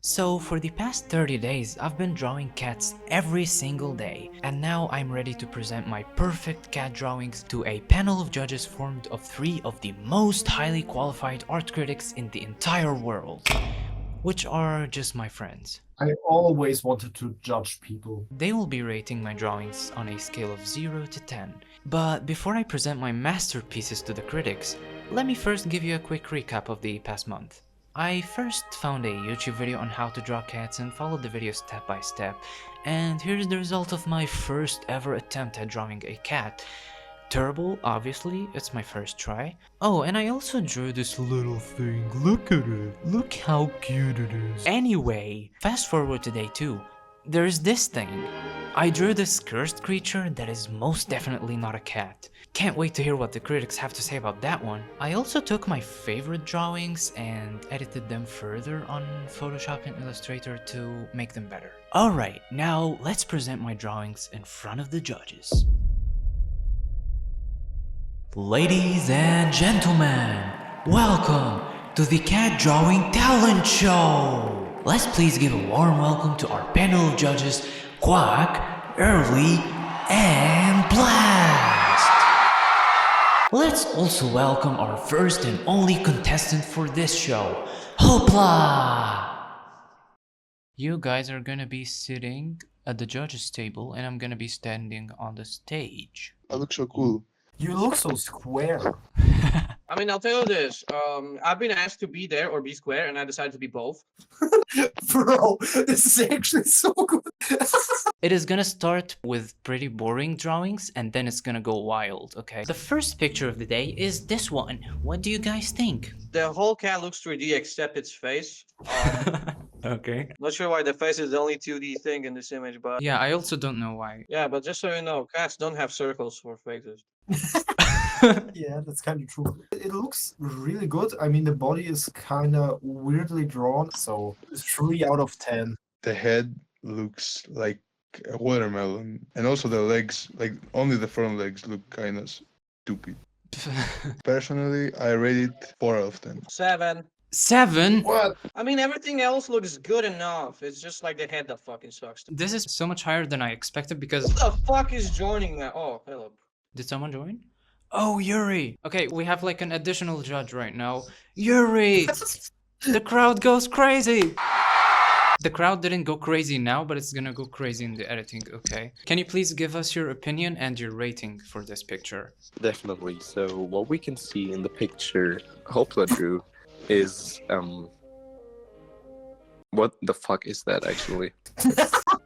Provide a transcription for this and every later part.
So for the past 30 days, I've been drawing cats every single day, and now I'm ready to present my perfect cat drawings to a panel of judges formed of 3 of the most highly qualified art critics in the entire world, which are just my friends. I always wanted to judge people. They will be rating my drawings on a scale of 0 to 10. But before I present my masterpieces to the critics, let me first give you a quick recap of the past month. I first found a YouTube video on how to draw cats and followed the video step by step, and here's the result of my first ever attempt at drawing a cat. Terrible, obviously, it's my first try. Oh, and I also drew this little thing, look at it, look how cute it is. Anyway, fast forward to day 2. There's this thing. I drew this cursed creature that is most definitely not a cat. Can't wait to hear what the critics have to say about that one. I also took my favorite drawings and edited them further on Photoshop and Illustrator to make them better. Alright, now let's present my drawings in front of the judges. Ladies and gentlemen, welcome to the Cat Drawing Talent Show! Let's please give a warm welcome to our panel of judges, Quack, Early, and Blast! Let's also welcome our first and only contestant for this show, Hopla! You guys are gonna be sitting at the judges table and I'm gonna be standing on the stage. I look so cool. You look so square. I mean, I'll tell you this. I've been asked to be there or be square, and I decided to be both. Bro, this is actually so good. It is gonna start with pretty boring drawings and then it's gonna go wild, okay? The first picture of the day is this one. What do you guys think? The whole cat looks 3D except its face. Okay. Not sure why the face is the only 2D thing in this image, but Yeah, I also don't know why. yeah, but just so you know, cats don't have circles for faces. Yeah, that's kind of true. It looks really good. I mean, the body is kind of weirdly drawn, so 3 out of 10. The head looks like a watermelon, and also the legs, like only the front legs, look kind of stupid. Personally, I rate it 4 out of 10. 7. 7? What? I mean, everything else looks good enough. It's just like the head that fucking sucks. This is so much higher than I expected because... Who the fuck is joining that? Oh, hello. Did someone join? Oh, Yuri! Okay, we have like an additional judge right now. Yuri! The crowd goes crazy! The crowd didn't go crazy now, but it's gonna go crazy in the editing, okay? Can you please give us your opinion and your rating for this picture? Definitely. So what we can see in the picture Hopla drew is what the fuck is that actually?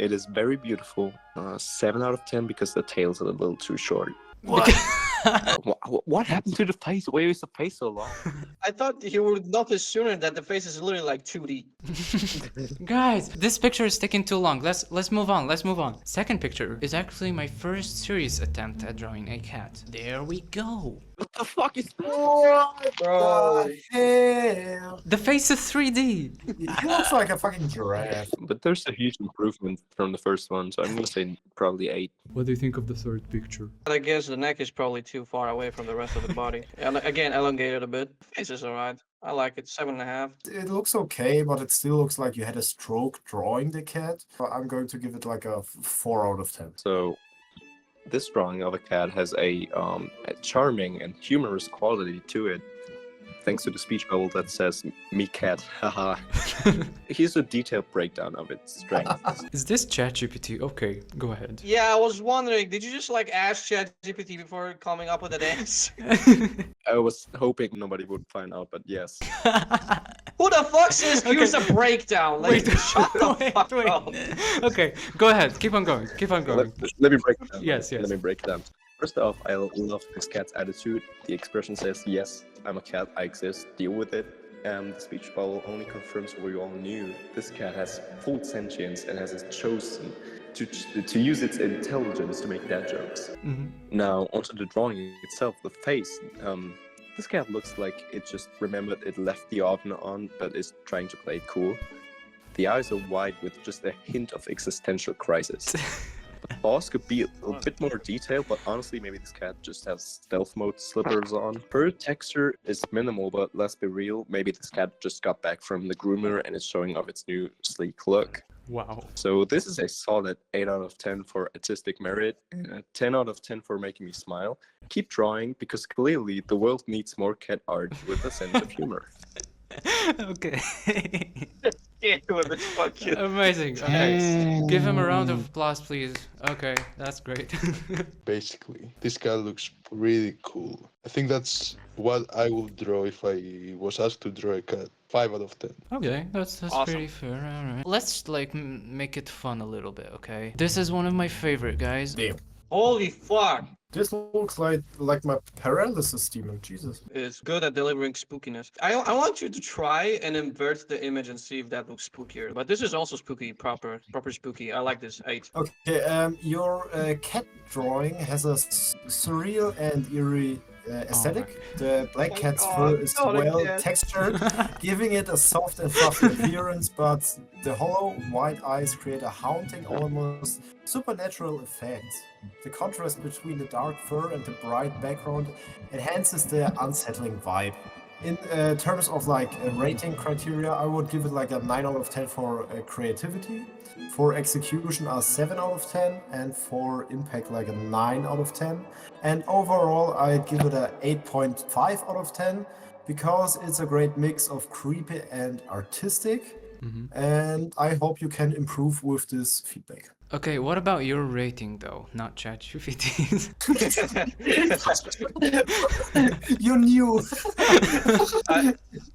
It is very beautiful. 7 out of 10 because the tail's a little too short. What? What happened to the face? Why is the face so long? I thought you would notice sooner that the face is literally like 2D. Guys, this picture is taking too long. Let's move on. Let's move on. Second picture is actually my first serious attempt at drawing a cat. There we go. What the fuck is What Bro. the hell? The face is 3D. He looks like a fucking giraffe. But there's a huge improvement from the first one, so I'm gonna say probably 8. What do you think of the third picture? I guess the neck is probably too far away from the rest of the body. And again, elongated a bit. Face is alright. I like it. 7.5. It looks okay, but it still looks like you had a stroke drawing the cat. I'm going to give it like a 4 out of 10. So this drawing of a cat has a charming and humorous quality to it, thanks to the speech bubble that says "me cat." Haha. Here's a detailed breakdown of its strength. Is this ChatGPT? Okay, go ahead. Yeah, I was wondering, did you just like ask ChatGPT before coming up with an answer? I was hoping nobody would find out, but yes. Who the fuck says here's Okay. a breakdown? Like, shut the wait, fuck wait. up. Okay, go ahead. Keep on going. Keep on going. Let me break it down. Yes, yes. Let me break it down. First off, I love this cat's attitude. The expression says, "Yes, I'm a cat. I exist. Deal with it." The speech bubble only confirms what we all knew. This cat has full sentience and has chosen to use its intelligence to make dad jokes. Now, onto the drawing itself, the face. This cat looks like it just remembered it left the oven on, but is trying to play it cool. The eyes are wide with just a hint of existential crisis. The boss could be a bit more detailed, but honestly, maybe this cat just has stealth mode slippers on. Fur texture is minimal, but let's be real, maybe this cat just got back from the groomer and is showing off its new sleek look. Wow. So this is a solid 8 out of 10 for artistic merit and a 10 out of 10 for making me smile. Keep drawing, because clearly the world needs more cat art with a sense of humor. Okay. Yeah, with the fucking. Amazing. Okay. Give him a round of applause, please. Okay, that's great. Basically, this guy looks really cool. I think that's what I would draw if I was asked to draw a cat. 5 out of 10. Okay, that's Awesome. pretty fair. All right. Let's like make it fun a little bit, okay? This is one of my favorite guys. Damn. Holy fuck! This looks like my paralysis demon. Jesus. Is good at delivering spookiness. I want you to try and invert the image and see if that looks spookier. But this is also spooky, proper spooky. I like this 8. Okay. Your cat drawing has a surreal and eerie aesthetic. The black Oh my cat's God, fur is not well again. textured, giving it a soft and fluffy appearance, but the hollow white eyes create a haunting, almost supernatural effect. The contrast between the dark fur and the bright background enhances the unsettling vibe. In terms of like a rating criteria, I would give it like a 9 out of 10 for creativity, for execution a 7 out of 10, and for impact like a 9 out of 10. And overall, I give it a 8.5 out of 10 because it's a great mix of creepy and artistic. And I hope you can improve with this feedback. Okay, what about your rating though? Not ChatGPT's. You knew.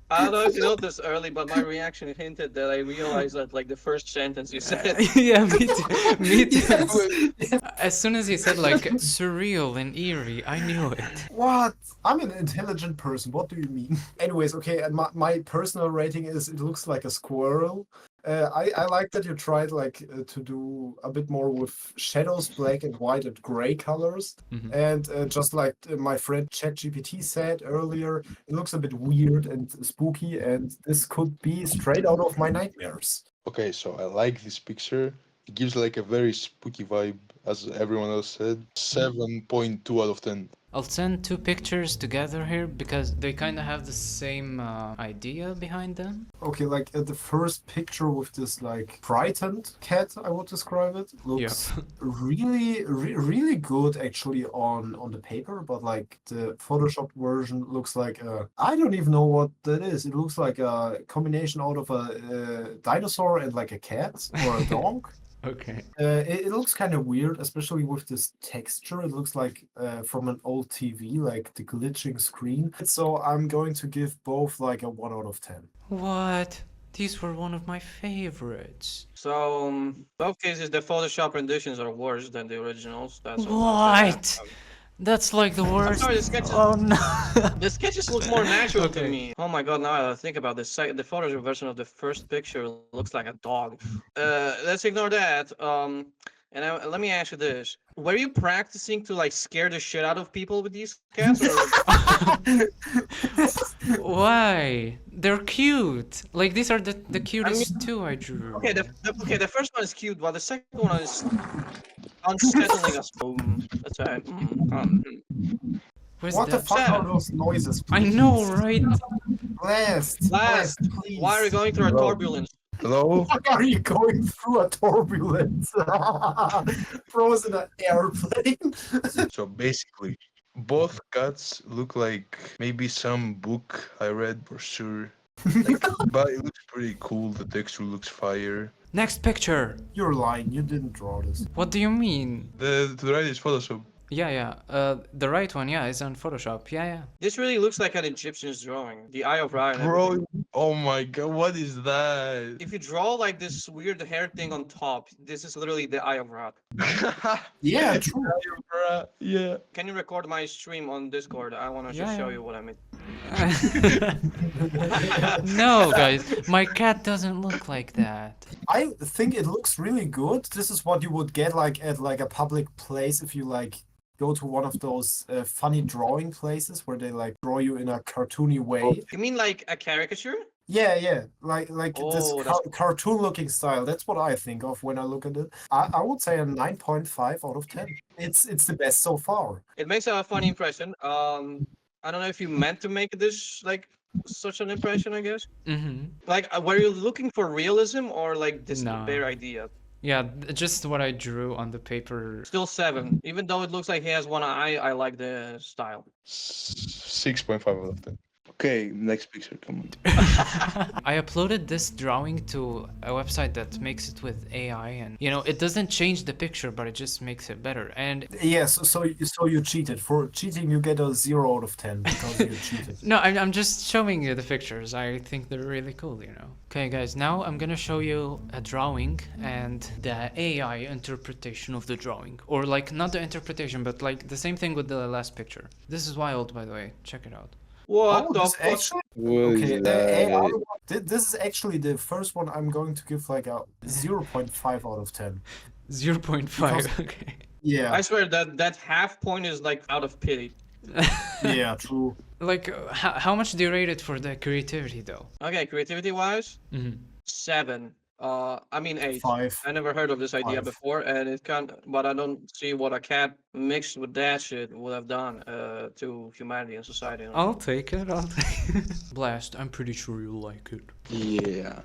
I don't know if you noticed early, but my reaction hinted that I realized that like the first sentence you said. Yeah, me too. Me too. Yes. As soon as he said like surreal and eerie, I knew it. What? I'm an intelligent person. What do you mean? Anyways, okay, and my personal rating is it looks like a squirrel. I like that you tried like to do a bit more with shadows, black and white and gray colors. Mhm. And just like my friend ChatGPT said earlier, it looks a bit weird and spooky, and this could be straight out of my nightmares. Okay, so I like this picture. It gives like a very spooky vibe, as everyone else said. 7.2 out of 10. I'll send two pictures together here because they kind of have the same idea behind them. Okay, like the first picture with this like frightened cat, I would describe it, looks really good actually on the paper, but like the Photoshop version looks like I don't even know what that is. It looks like a combination out of a dinosaur and like a cat or a dog. Okay. It looks kind of weird, especially with this texture. It looks like from an old TV, like the glitching screen. So I'm going to give both like a 1 out of 10. What? These were one of my favorites. So, both cases, the Photoshop renditions are worse than the originals. That's all I'll say. What? That's like the worst. sorry, the sketches- Oh no. The sketches look more natural to Okay. me. Oh my god, now I think about this. The Photoshop version of the first picture looks like a dog. Let's ignore that. Let me ask you this. Were you practicing to like scare the shit out of people with these cats? Or... Why? They're cute. Like these are the cutest two I drew. Okay, the first one is cute, but the second one is unsettling us. That's right. Where's What the that? fuck are those noises? I know, right? Blast, please. Why are we going through a Hello. turbulence? Hello? Why are you going through a turbulence? Frozen an airplane. So basically, both cats look like maybe some book I read for sure. Like, but it looks pretty cool. The texture looks fire. Next picture. You're lying. You didn't draw this. What do you mean? The right is Photoshop. Yeah. The right one, yeah, is on Photoshop. Yeah. This really looks like an Egyptian's drawing. The Eye of Ra. And Bro, everything. oh my god, what is that? If you draw like this weird hair thing on top, this is literally the Eye of Ra. Yeah, true. Yeah. Can you record my stream on Discord? I want to Yeah, just show yeah. you what I mean. No, guys, my cat doesn't look like that. I think it looks really good. This is what you would get like at like a public place if you like go to one of those funny drawing places where they like draw you in a cartoony way. You mean like a caricature? Yeah, like this Oh, that's cartoon-looking style. That's what I think of when I look at it. I would say a 9.5 out of 10. It's the best so far. it makes a funny impression. I don't know if you meant to make this like such an impression, I guess. Mm-hmm. Like, were you looking for realism or like this the No. bare idea? Yeah, just what I drew on the paper. Still 7. Even though it looks like he has one eye, I like the style. 6.5 out of 10. Okay, next picture, come on. I uploaded this drawing to a website that makes it with AI, and it doesn't change the picture, but it just makes it better. And Yes, so you cheated. For cheating, you get a 0 out of 10 because you cheated. no, I'm just showing you the pictures. I think they're really cool. Okay, guys, now I'm gonna show you a drawing and the AI interpretation of the drawing. Or, like, not the interpretation, but, like, the same thing with the last picture. This is wild, by the way. Check it out. What Oh, the this fuck? actually What okay. is The AI that? one, this is actually the first one I'm going to give like a 0.5 out of 10. 0.5. Because- Okay. Yeah, I swear that half point is like out of pity. yeah, true. Like, how much do you rate it for the creativity, though? Okay, creativity wise, Hmm 7. I mean 8. 5. I never heard of this idea 5. before, and it can't. But I don't see what a cat mixed with that shit would have done to humanity and society. I'll take it. Blast, I'm pretty sure you'll like it. Yeah.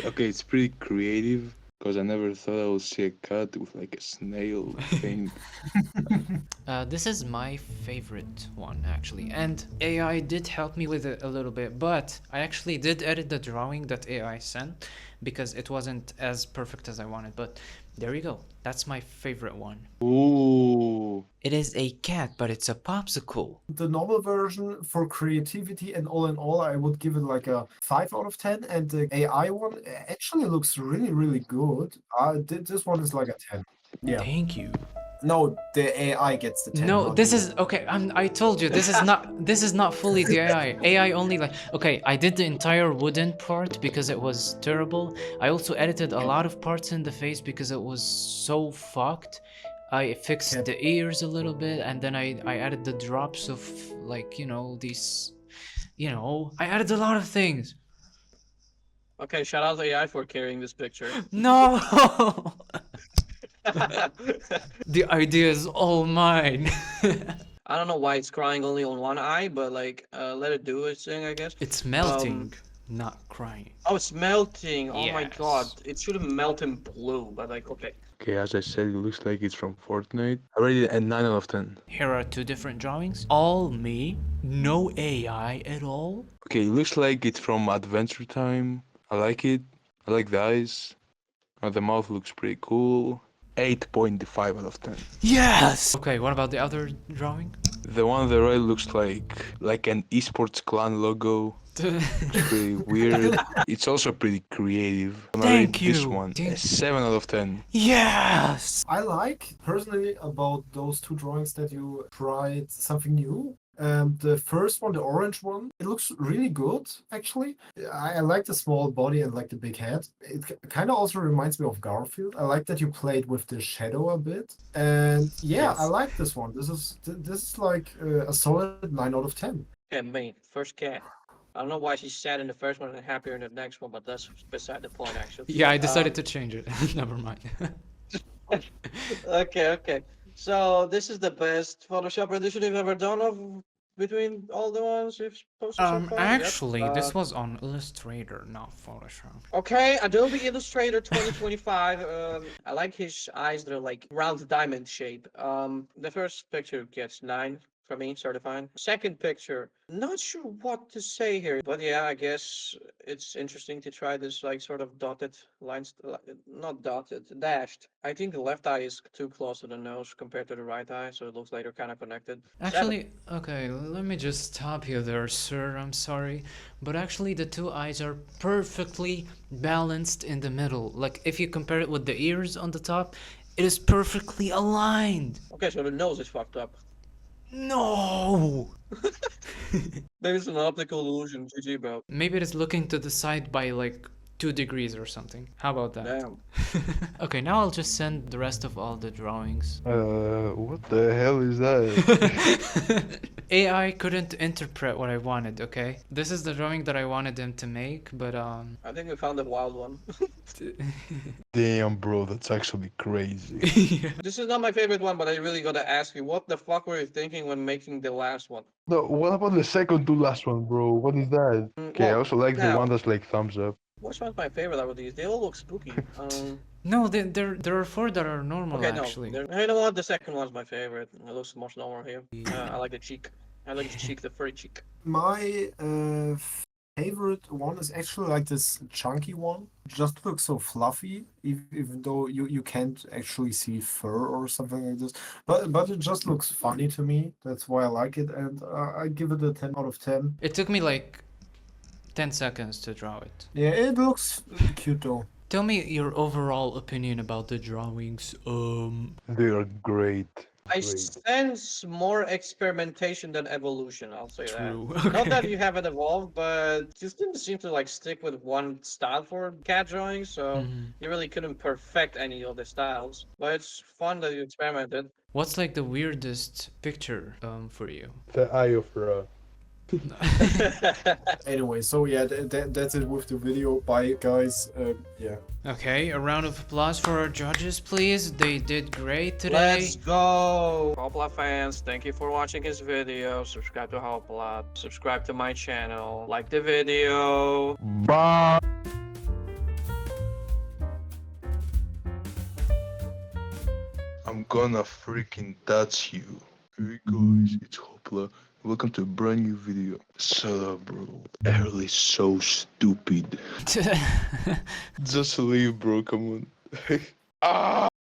Okay, it's pretty creative because I never thought I would see a cat with like a snail thing. This is my favorite one, actually, and AI did help me with it a little bit, but I actually did edit the drawing that AI sent because it wasn't as perfect as I wanted, but there you go. That's my favorite one. Ooh. It is a cat, but it's a popsicle. The normal version for creativity and all in all, I would give it like a 5 out of 10. And the AI one actually looks really, really good. This one is like a 10. Yeah. Thank you. No, the AI gets the 10. No, not this you. is okay. I told you this is not fully the AI. AI only, like, okay, I did the entire wooden part because it was terrible. I also edited a lot of parts in the face because it was so fucked. I fixed Yeah. the ears a little bit, and then I added the drops of, like, these, I added a lot of things. Okay, shout out to AI for carrying this picture. No. The idea is all mine. I don't know why it's crying only on one eye, but like, let it do its thing, I guess. It's melting, not crying. Oh, it's melting. Oh my god, Yes. it should have melted in blue, but like, okay. Okay, as I said, it looks like it's from Fortnite. I rated it a 9 out of 10. Here are two different drawings. All me, no AI at all. Okay, it looks like it's from Adventure Time. I like it. I like the eyes. The mouth looks pretty cool. 8.5 out of 10. Yes! Okay, what about the other drawing? The one on the right looks like an esports clan logo. It's pretty weird. It's also pretty creative. I'm gonna Thank rate this you. one a Thank- 7 out of 10. Yes! I like personally about those two drawings that you tried something new. The first one, the orange one, it looks really good actually. I like the small body and like the big head. It kind of also reminds me of Garfield. I like that you played with the shadow a bit, and yeah, I Yes. like this one. This is like a solid 9 out of 10. Yeah, me, first cat. I don't know why she's sad in the first one and happier in the next one, but that's beside the point, actually. Yeah, I decided to change it. Never mind. Okay. So this is the best Photoshop rendition you've ever done of between all the ones you've posted so far? Yep. Actually, this was on Illustrator, not Photoshop. Okay, Adobe Illustrator 2025. I like his eyes; they're like round diamond shape. The first picture gets 9 for me, certified. Second picture, not sure what to say here, but yeah, I guess it's interesting to try this like sort of dotted lines, not dotted, dashed. I think the left eye is too close to the nose compared to the right eye, so it looks like they're kind of connected. Actually, okay, let me just stop you there, sir. I'm sorry. But actually, the two eyes are perfectly balanced in the middle. Like, if you compare it with the ears on the top, it is perfectly aligned. Okay, so the nose is fucked up. No! Maybe it's an optical illusion, GG, bro. Maybe it is looking to the side by, like, 2 degrees or something. How about that? Damn. Okay, now I'll just send the rest of all the drawings. What the hell is that? AI couldn't interpret what I wanted, okay? This is the drawing that I wanted him to make, but I think we found a wild one. Damn, bro, that's actually crazy. This is not my favorite one, but I really gotta ask you, what the fuck were you thinking when making the last one? No, what about the second to last one, bro? What is that? Okay, I Well, also like the now- one that's like thumbs up. Which one's my favorite out of these? They all look spooky. No, there are 4 that are normal Okay, no. actually. You know what? The second one's my favorite. It looks much normal here. I like the cheek. I like the cheek, the furry cheek. My favorite one is actually like this chunky one. Just looks so fluffy, even though you can't actually see fur or something like this. But it just looks funny to me. That's why I like it, and I give it a 10 out of 10. It took me like 10 seconds to draw it. Yeah, it looks cute though. Tell me your overall opinion about the drawings. They are great. I Great. sense more experimentation than evolution, I'll say True. that. Not that Okay. you haven't evolved, but just didn't seem to like stick with one style for cat drawing, so Mhm. you really couldn't perfect any of the styles. But it's fun that you experimented. What's like the weirdest picture for you? The Eye of Ra. Anyway, so yeah, that's it with the video. Bye, guys. Yeah. Okay, a round of applause for our judges, please. They did great today. Let's go! Hopla fans, thank you for watching his video. Subscribe to Hopla, subscribe to my channel, like the video. Bye. I'm gonna freaking touch you. Hey guys, it's Hopla. Welcome to a brand new video. Shut up, bro. Errol is so stupid. Just leave, bro. Come on. Ah!